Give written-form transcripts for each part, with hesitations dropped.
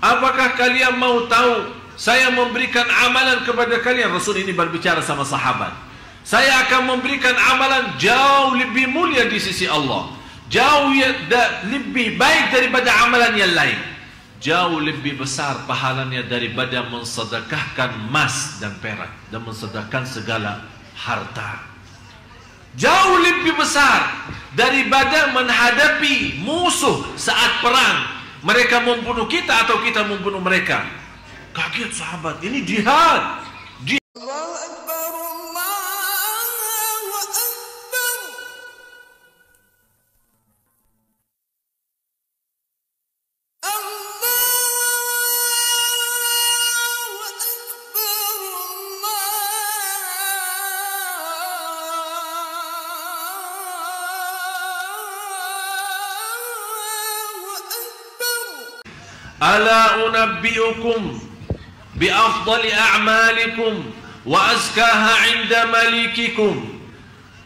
Apakah kalian mau tahu? Saya memberikan amalan kepada kalian. Rasul ini berbicara sama sahabat. Saya akan memberikan amalan jauh lebih mulia di sisi Allah, jauh lebih baik daripada amalan yang lain, jauh lebih besar pahalanya daripada mensedekahkan emas dan perak dan mensedekahkan segala harta. Jauh lebih besar daripada menghadapi musuh saat perang. Mereka membunuh kita atau kita membunuh mereka. Kaget sahabat, ini jihad. Allahu Akbar, Allahu Akbar. ألا أنبئكم بأفضل أعمالكم وأزكاها عند مليككم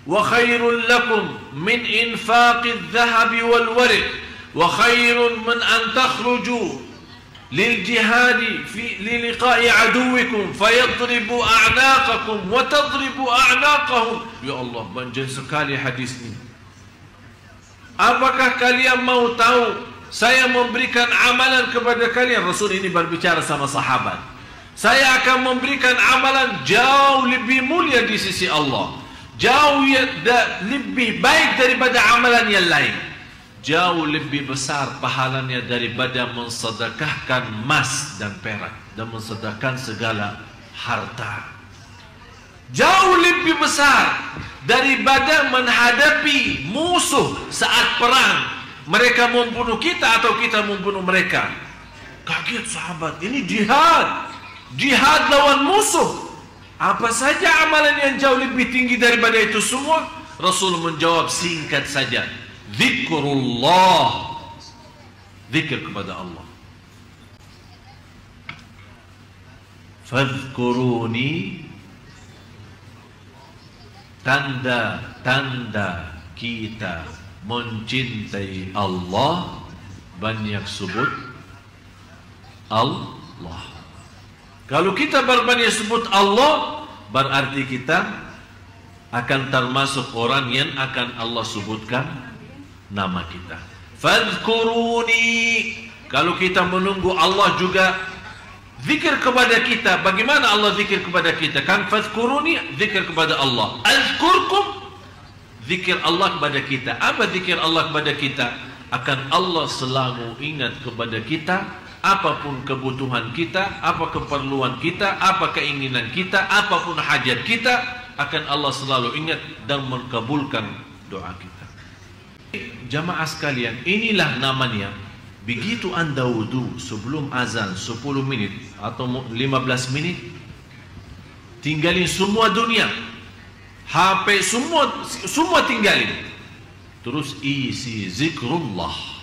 وخير لكم من إنفاق الذهب والورق وخير من أن تخرجوا للجهاد للقاء عدوكم فيضربوا أعناقكم وتضربوا أعناقهم. Ya Allah, banjir sekali hadis ini. Apakah kalian mau tahu? Saya memberikan amalan kepada kalian. Rasul ini berbicara sama sahabat. Saya akan memberikan amalan jauh lebih mulia di sisi Allah, jauh lebih baik daripada amalan yang lain, jauh lebih besar pahalanya daripada mensedekahkan emas dan perak dan mensedekahkan segala harta. Jauh lebih besar daripada menghadapi musuh saat perang. Mereka membunuh kita atau kita membunuh mereka. Kaget sahabat, ini jihad. Jihad lawan musuh. Apa saja amalan yang jauh lebih tinggi daripada itu semua? Rasul menjawab singkat saja, zikrullah. Zikir kepada Allah. Fadhkuruni, tanda-tanda kita mencintai Allah, banyak sebut Allah. Kalau kita berbanyak sebut Allah, berarti kita akan termasuk orang yang akan Allah sebutkan nama kita. Fadhkuruni, kalau kita menunggu Allah juga zikir kepada kita. Bagaimana Allah zikir kepada kita? Kan fadhkuruni, zikir kepada Allah. Azkurkum, zikir Allah kepada kita. Apa zikir Allah kepada kita? Akan Allah selalu ingat kepada kita. Apapun kebutuhan kita, apa keperluan kita, apa keinginan kita, apapun hajat kita, akan Allah selalu ingat dan mengabulkan doa kita. Jamaah sekalian, inilah namanya. Begitu anda wudu sebelum azan 10 menit atau 15 menit, tinggalin semua dunia, HP semua tinggalin, terus isi zikrullah.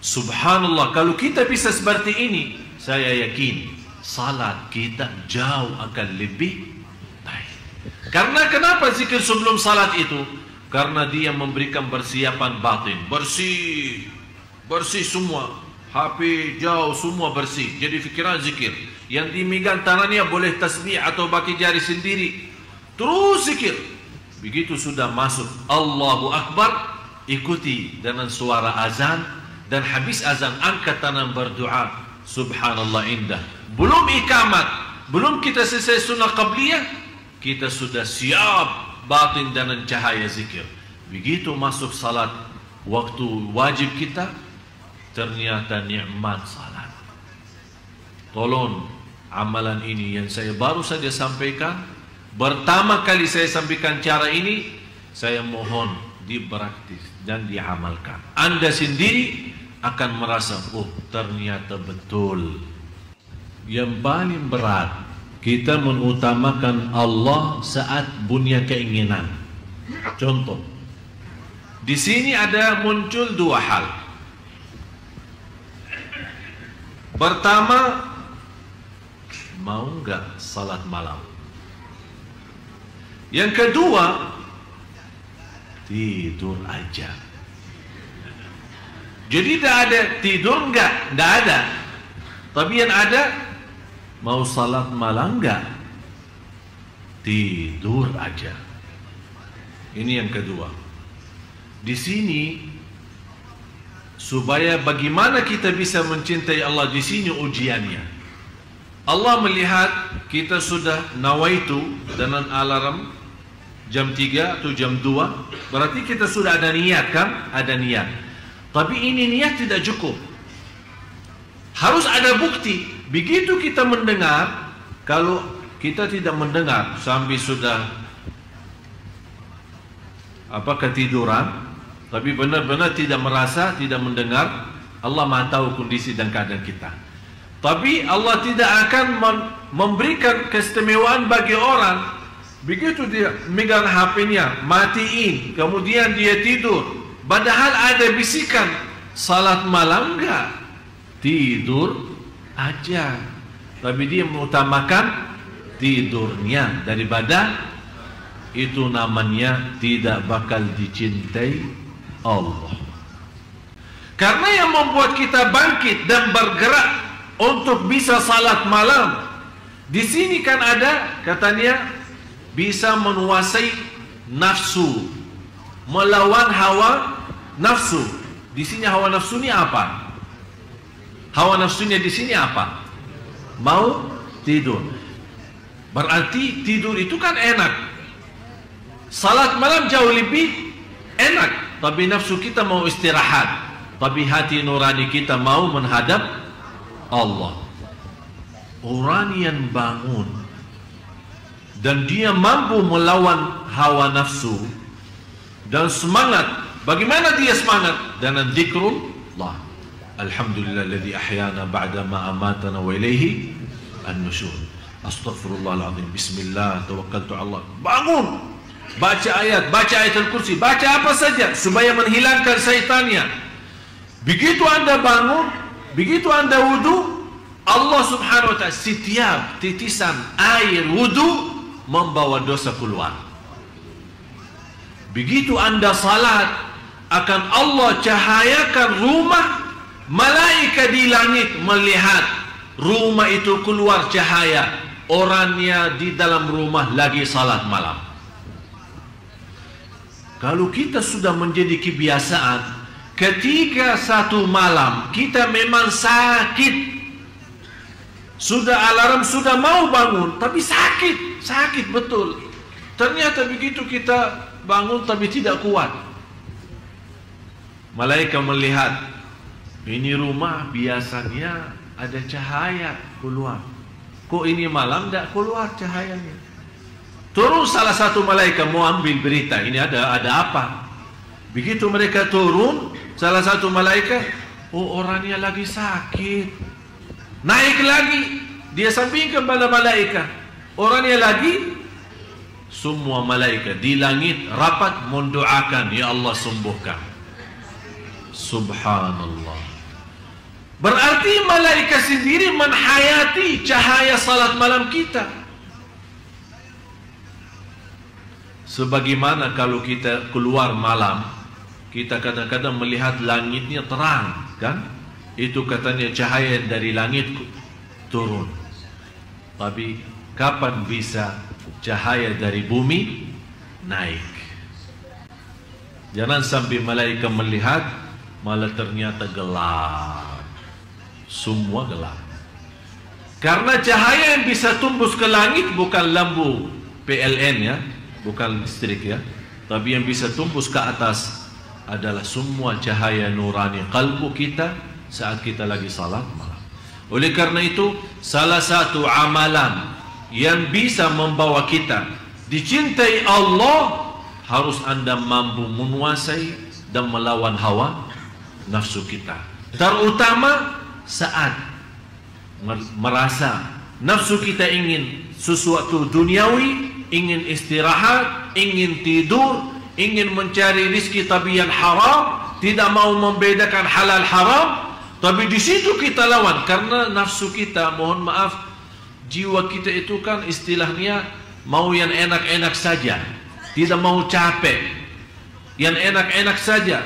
Subhanallah, kalau kita bisa seperti ini, saya yakin salat kita jauh akan lebih baik. Karena kenapa zikir sebelum salat itu? Karena dia memberikan persiapan batin, bersih semua, HP jauh semua bersih. Jadi fikiran zikir. Yang dimegang tangannya boleh tasbih atau baki jari sendiri. Terus zikir. Begitu sudah masuk Allahu Akbar, ikuti dengan suara azan, dan habis azan angkat tangan berdoa. Subhanallah, indah. Belum ikamat, belum kita selesai sunnah qabliyah, kita sudah siap batin dengan cahaya zikir. Begitu masuk salat, waktu wajib kita, ternyata nikmat salat. Tolong, amalan ini yang saya baru saja sampaikan, pertama kali saya sampaikan cara ini, saya mohon dipraktis dan diamalkan. Anda sendiri akan merasa, oh ternyata betul. Yang paling berat, kita mengutamakan Allah saat punya keinginan. Contoh, di sini ada muncul dua hal. Pertama, mau enggak salat malam? Yang kedua, tidur aja. Jadi tidak ada tidur enggak? Tidak ada. Tapi yang ada, mau salat malam enggak? Tidur aja. Ini yang kedua. Di sini, supaya bagaimana kita bisa mencintai Allah, di sini ujiannya. Allah melihat kita sudah nawaitu dengan alarm jam 3 atau jam 2, berarti kita sudah ada niat kan? Ada niat. Tapi ini niat tidak cukup. Harus ada bukti. Begitu kita mendengar, kalau kita tidak mendengar sampai sudah ketiduran, tapi benar-benar tidak merasa, tidak mendengar, Allah Maha tahu kondisi dan keadaan kita. Tapi Allah tidak akan memberikan keistimewaan bagi orang. Begitu dia megang HP-nya, matiin, kemudian dia tidur, padahal ada bisikan, salat malam enggak? Tidur aja. Tapi dia mengutamakan tidurnya daripada itu, namanya tidak bakal dicintai Allah. Karena yang membuat kita bangkit dan bergerak untuk bisa salat malam, di sini kan ada katanya bisa menguasai nafsu, melawan hawa nafsu. Di sini hawa nafsu ini apa? Hawa nafsunya di sini apa? Mau tidur. Berarti tidur itu kan enak. Salat malam jauh lebih enak. Tapi nafsu kita mau istirahat. Tapi hati nurani kita mau menghadap Allah. Orang yang bangun dan dia mampu melawan hawa nafsu dan semangat. Bagaimana dia semangat? Dengan zikrullah. Alhamdulillahilladzi ahyana ba'da ma amatana wa ilaihi an-nusyur. Astaghfirullahaladzim. Bismillah, tawakkaltu Allah. Bangun, baca ayat al-kursi, baca apa saja supaya menghilangkan syaitannya. Begitu anda bangun, begitu anda wudu, Allah subhanahu wa ta'ala setiap titisan air wudu membawa dosa keluar. Begitu anda salat, akan Allah cahayakan rumah. Malaikat di langit melihat rumah itu keluar cahaya, orangnya di dalam rumah lagi salat malam. Kalau kita sudah menjadi kebiasaan, ketika satu malam kita memang sakit, sudah alarm sudah mau bangun, tapi sakit betul. Ternyata begitu kita bangun tapi tidak kuat. Malaikat melihat, ini rumah biasanya ada cahaya keluar. Kok ini malam tidak keluar cahayanya? Turun salah satu malaikat mau ambil berita. Ini ada apa? Begitu mereka turun, salah satu malaikat, oh orangnya lagi sakit. Naik lagi, dia sampaikan kepada malaikat, orangnya lagi. Semua malaikat di langit rapat mendoakan, ya Allah sembuhkan. Subhanallah. Berarti malaikat sendiri menhayati cahaya salat malam kita. Sebagaimana kalau kita keluar malam, kita kadang-kadang melihat langitnya terang, kan? Itu katanya cahaya dari langit turun. Tapi kapan bisa cahaya dari bumi naik? Jangan sampai malaikat melihat malah ternyata gelap. Semua gelap. Karena cahaya yang bisa tembus ke langit bukan lampu PLN ya, bukan listrik ya, tapi yang bisa tembus ke atas adalah semua cahaya nurani kalbu kita saat kita lagi salat malam. Oleh karena itu, salah satu amalan yang bisa membawa kita dicintai Allah, harus anda mampu menguasai dan melawan hawa nafsu kita. Terutama saat merasa nafsu kita ingin sesuatu duniawi, ingin istirahat, ingin tidur, ingin mencari rizki tapi yang haram, tidak mau membedakan halal haram, tapi di situ kita lawan. Karena nafsu kita, mohon maaf, jiwa kita itu kan istilahnya mau yang enak-enak saja, tidak mau capek, yang enak-enak saja.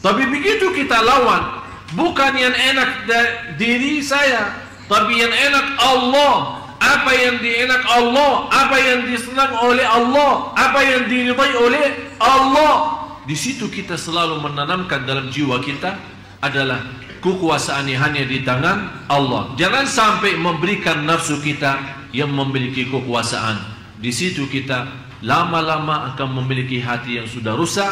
Tapi begitu kita lawan, bukan yang enak diri saya, Tapi yang enak Allah. Apa yang dienak Allah, apa yang disenang oleh Allah, apa yang diridai oleh Allah. Di situ kita selalu menanamkan dalam jiwa kita adalah kekuasaan hanya di tangan Allah. Jangan sampai memberikan nafsu kita yang memiliki kekuasaan. Di situ kita lama-lama akan memiliki hati yang sudah rusak.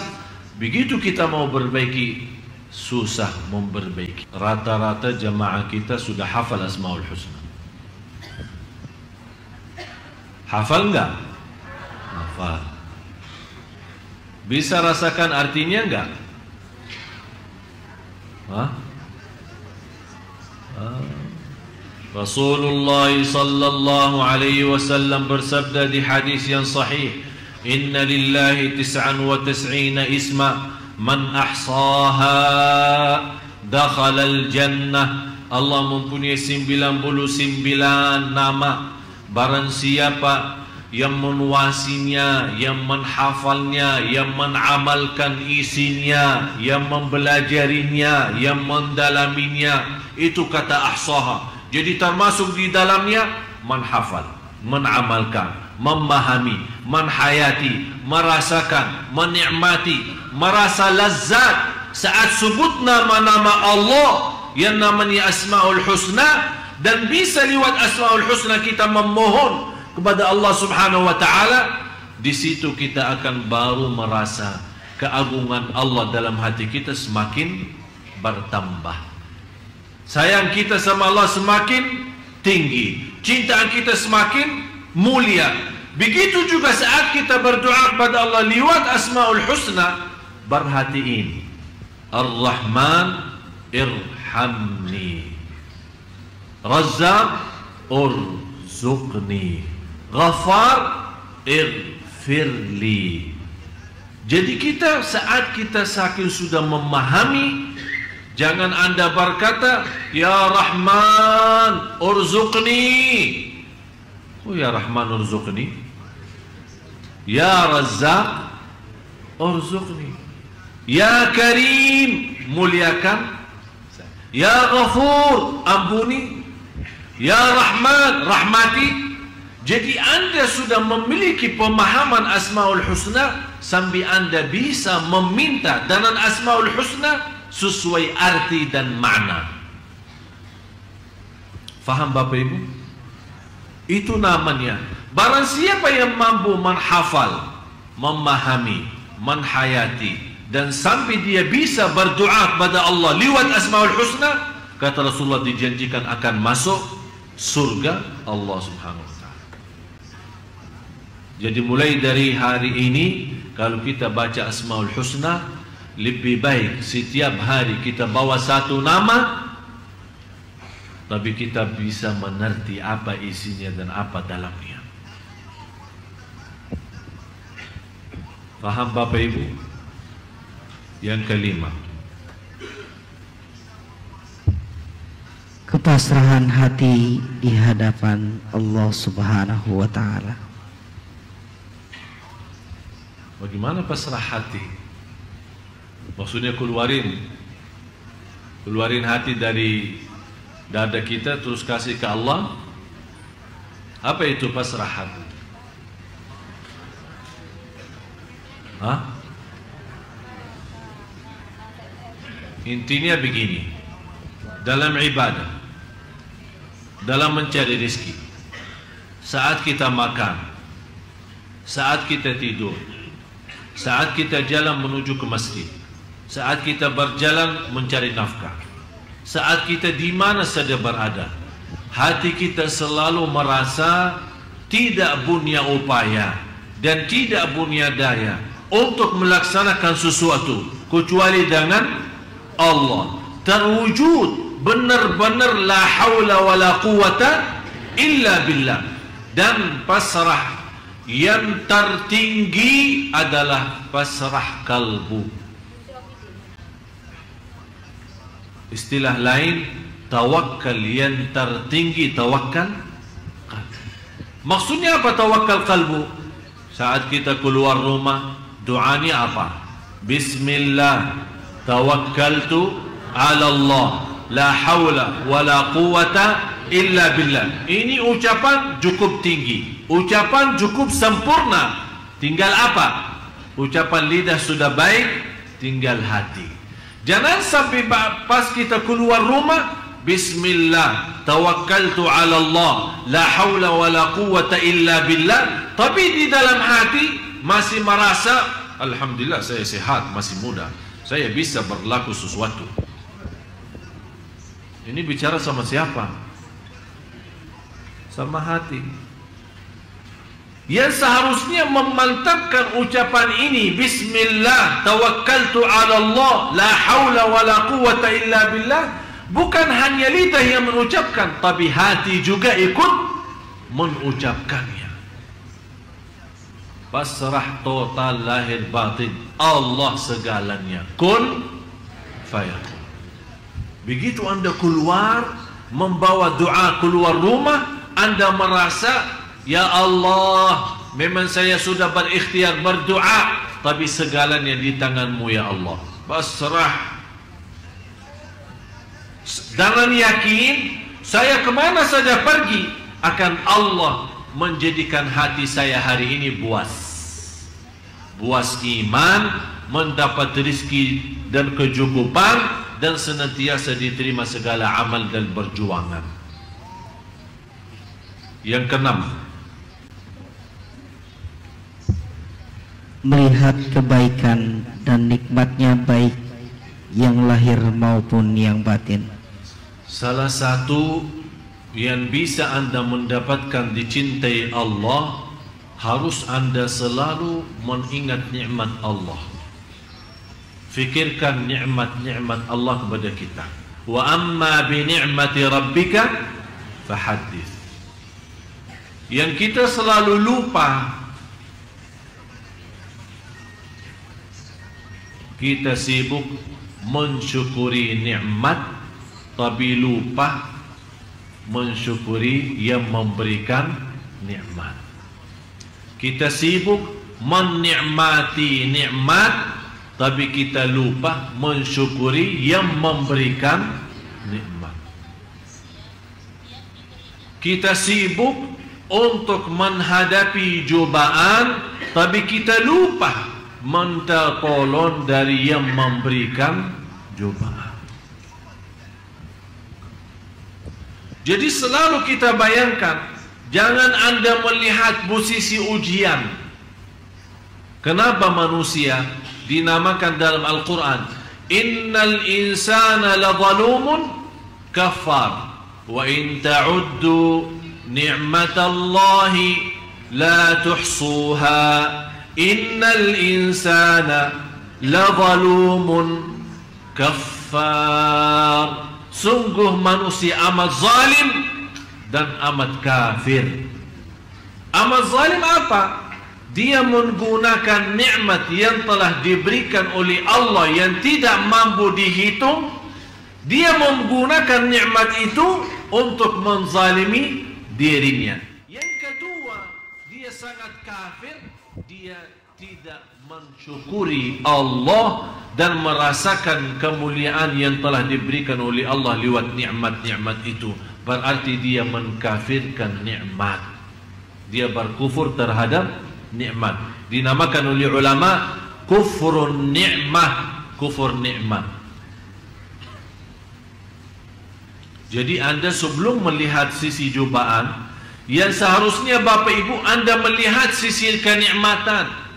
Begitu kita mau perbaiki, susah memperbaiki. Rata-rata jemaah kita sudah hafal Asmaul Husna. Hafal enggak? Hafal. Bisa rasakan artinya enggak? Hah? Rasulullah sallallahu alaihi wasallam bersabda di hadis yang sahih, "Inna lillahi 99 isma man ahsaha dakhala al-jannah." Allah mempunyai 99 nama. Barang siapa yang menguasinya, yang menghafalnya, yang mengamalkan isinya, yang mempelajarinya, yang mendalaminya, itu kata ahsaha. Jadi termasuk di dalamnya menghafal, menamalkan, memahami, menhayati, merasakan, menikmati, merasa lazat saat sebut nama-nama Allah yang namanya Asmaul Husna. Dan bisa lewat Asmaul Husna kita memohon kepada Allah Subhanahu wa taala. Di situ kita akan baru merasa keagungan Allah dalam hati kita semakin bertambah. Sayang kita sama Allah semakin tinggi, cinta kita semakin mulia. Begitu juga saat kita berdoa kepada Allah lewat Asmaul Husna, perhatiin, Ar-Rahman irhamni, Razzaq urzuqni, Ghaffar irfirli. Jadi kita saat kita saking sudah memahami, jangan anda berkata ya Rahman urzuqni. Oh ya Rahman urzuqni, ya Razzaq urzuqni, ya Karim muliakan, ya Ghafur ampuni, ya Rahman rahmati. Jadi anda sudah memiliki pemahaman Asmaul Husna sampai anda bisa meminta dengan Asmaul Husna sesuai arti dan makna. Faham Bapak Ibu? Itu namanya. Barang siapa yang mampu menghafal, memahami, menhayati, dan sampai dia bisa berdoa kepada Allah lewat Asmaul Husna, kata Rasulullah dijanjikan akan masuk surga Allah Subhanahu wa taala. Jadi mulai dari hari ini kalau kita baca Asmaul Husna, lebih baik setiap hari kita bawa satu nama, tapi kita bisa mengerti apa isinya dan apa dalamnya. Faham Bapak Ibu? Yang kelima, kepasrahan hati di hadapan Allah Subhanahu wa taala. Bagaimana pasrah hati? Maksudnya keluarin hati dari dada kita terus kasih ke Allah. Apa itu pasrah hati? Hah? Intinya begini, dalam ibadah, dalam mencari rezeki, saat kita makan, saat kita tidur, saat kita jalan menuju ke masjid, saat kita berjalan mencari nafkah, saat kita di mana saja berada, hati kita selalu merasa tidak punya upaya dan tidak punya daya untuk melaksanakan sesuatu kecuali dengan Allah. Terwujud benar-benar la haula wala quwata illa billah. Dan pasrah yang tertinggi adalah pasrah kalbu. Istilah lain, tawakal yang tertinggi tawakal kalbu. Maksudnya apa tawakal kalbu? Saat kita keluar rumah, doanya apa? Bismillah tawakkaltu ala Allah la haula wala quwata illa billah. Ini ucapan cukup tinggi, ucapan cukup sempurna. Tinggal apa? Ucapan lidah sudah baik, tinggal hati. Jangan sampai pas kita keluar rumah, bismillah, tawakkaltu ala Allah, la haula wala quwata illa billah, tapi di dalam hati masih merasa alhamdulillah saya sehat, masih muda, saya bisa berlaku sesuatu. Ini bicara sama siapa? Sama hati. Yang seharusnya memantapkan ucapan ini, bismillah, tawakkaltu ala Allah, la haula wala quwata illa billah, bukan hanya lidah yang mengucapkan, tapi hati juga ikut mengucapkannya. Pasrah total lahir batin, Allah segalanya, kun fayakun. Begitu Anda keluar membawa doa keluar rumah, Anda merasa, ya Allah, memang saya sudah berikhtiar berdoa, tapi segalanya di tangan-Mu ya Allah. Pasrah. Dengan yakin, saya kemana saja pergi, akan Allah menjadikan hati saya hari ini buas. Buas iman, mendapat rezeki dan kecukupan, dan senantiasa diterima segala amal dan perjuangan. Yang keenam, melihat kebaikan dan nikmatnya baik yang lahir maupun yang batin. Salah satu yang bisa Anda mendapatkan dicintai Allah, harus Anda selalu mengingat nikmat Allah. Fikirkan nikmat-nikmat Allah kepada kita. Wa amma bi ni'mati rabbika fahaddits. Yang kita selalu lupa, kita sibuk mensyukuri nikmat, tapi lupa mensyukuri yang memberikan nikmat. Kita sibuk menikmati nikmat, tapi kita lupa mensyukuri yang memberikan nikmat. Kita sibuk untuk menghadapi cobaan, tapi kita lupa minta tolong dari yang memberikan cobaan. Jadi selalu kita bayangkan, jangan Anda melihat posisi ujian. Kenapa manusia dinamakan dalam Al-Quran, innal insana ladzalumun kafar, wa in ta'uddu ni'matallahi la tuhsuha, innal insana ladzalumun kafar. Sungguh manusia amat zalim dan amat kafir. Amat zalim apa? Dia menggunakan nikmat yang telah diberikan oleh Allah yang tidak mampu dihitung. Dia menggunakan nikmat itu untuk menzalimi dirinya. Yang kedua, dia sangat kafir. Dia tidak mensyukuri Allah dan merasakan kemuliaan yang telah diberikan oleh Allah lewat nikmat-nikmat itu. Berarti dia mengkafirkan nikmat. Dia berkufur terhadap nikmat. Dinamakan oleh ulama kufrun ni'mah, kufur nikmat. Jadi Anda sebelum melihat sisi cobaan, yang seharusnya Bapak Ibu Anda melihat sisi kenikmatan.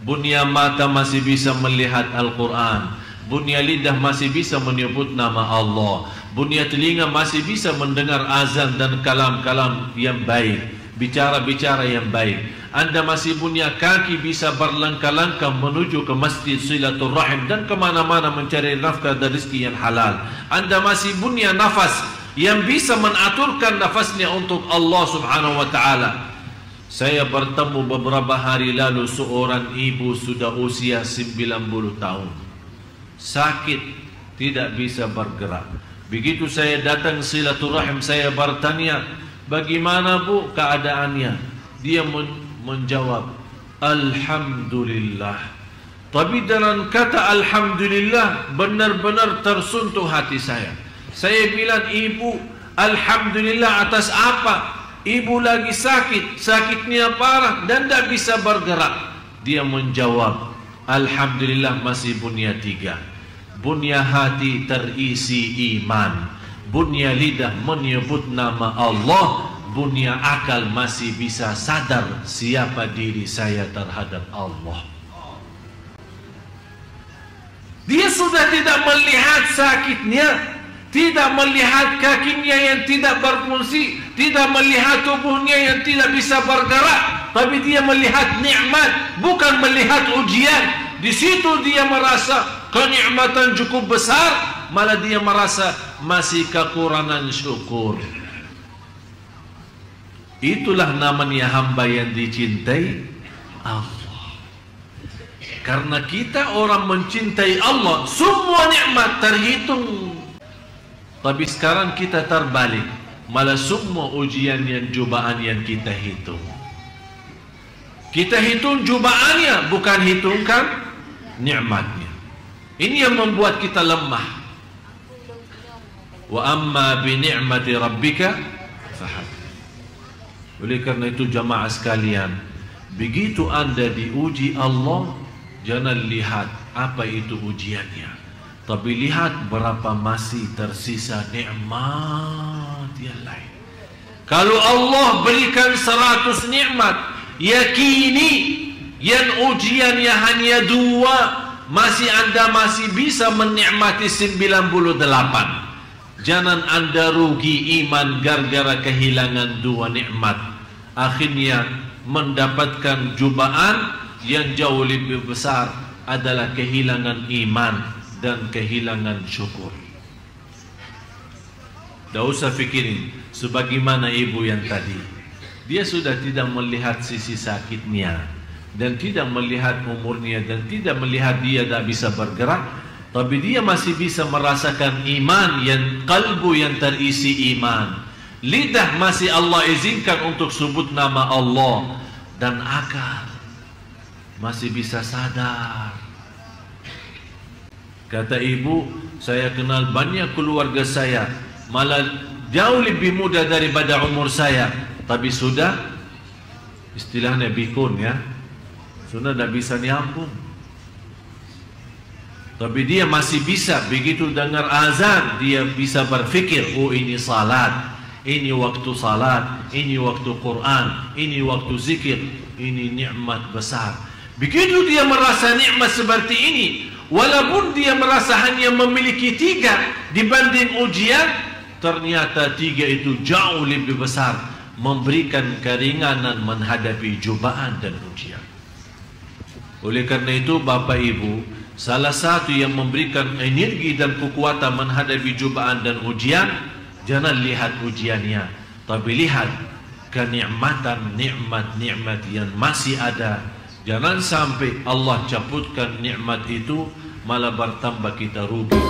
Bunia mata masih bisa melihat Al-Quran, bunia lidah masih bisa menyebut nama Allah, bunia telinga masih bisa mendengar azan dan kalam-kalam yang baik, bicara-bicara yang baik. Anda masih punya kaki bisa berlangkah-langkah menuju ke masjid silaturrahim dan kemana-mana mencari nafkah dan rezeki yang halal. Anda masih punya nafas yang bisa menaturkan nafasnya untuk Allah subhanahu wa ta'ala. Saya bertemu beberapa hari lalu seorang ibu sudah usia 90 tahun. Sakit, tidak bisa bergerak. Begitu saya datang silaturahim, saya bertanya, bagaimana Bu keadaannya? Dia menjawab, alhamdulillah. Tapi dengan kata alhamdulillah benar-benar tersentuh hati saya. Saya bilang, ibu, alhamdulillah atas apa? Ibu lagi sakit, sakitnya parah dan tidak bisa bergerak. Dia menjawab, alhamdulillah masih bunya 3. Bunya hati terisi iman, bunya lidah menyebut nama Allah, bunya akal masih bisa sadar siapa diri saya terhadap Allah. Dia sudah tidak melihat sakitnya, tidak melihat kakinya yang tidak berfungsi, tidak melihat tubuhnya yang tidak bisa bergerak, tapi dia melihat nikmat, bukan melihat ujian. Di situ dia merasa kenikmatan cukup besar, malah dia merasa masih kekurangan syukur. Itulah namanya hamba yang dicintai Allah. Karena kita orang mencintai Allah, semua nikmat terhitung. Tapi sekarang kita terbalik, malah semua ujian yang cobaan yang kita hitung. Kita hitung cobaannya, bukan hitungkan nikmatnya. Ini yang membuat kita lemah. Wa amma bi ni'mati rabbika fahaddits. Oleh karena itu jamaah sekalian, begitu Anda diuji Allah, jangan lihat apa itu ujiannya, tapi lihat berapa masih tersisa nikmat yang lain. Kalau Allah berikan 100 nikmat, yakini yang ujiannya hanya 2, Anda masih bisa menikmati 98. Jangan Anda rugi iman gara-gara kehilangan 2 nikmat. Akhirnya mendapatkan cobaan yang jauh lebih besar adalah kehilangan iman dan kehilangan syukur. Tidak usah fikirin sebagaimana ibu yang tadi. Dia sudah tidak melihat sisi sakitnya dan tidak melihat umurnya dan tidak melihat dia tidak bisa bergerak, tapi dia masih bisa merasakan iman, yang kalbu yang terisi iman. Lidah masih Allah izinkan untuk sebut nama Allah, dan akal masih bisa sadar. Kata ibu, saya kenal banyak keluarga saya, malah jauh lebih muda daripada umur saya, tapi sudah istilahnya bikun ya, sudah tidak bisa nyambung. Tapi dia masih bisa, begitu dengar azan dia bisa berfikir, oh ini salat, ini waktu salat, ini waktu Quran, ini waktu zikir, ini nikmat besar. Begitu dia merasa nikmat seperti ini, walaupun dia merasa hanya memiliki 3 dibanding ujian, ternyata 3 itu jauh lebih besar, memberikan keringanan menghadapi cobaan dan ujian. Oleh karena itu Bapak Ibu, salah satu yang memberikan energi dan kekuatan menghadapi cobaan dan ujian, jangan lihat ujiannya, tapi lihat kenikmatan nikmat-nikmat yang masih ada. Jangan sampai Allah cabutkan nikmat itu, malah bertambah kita rugi.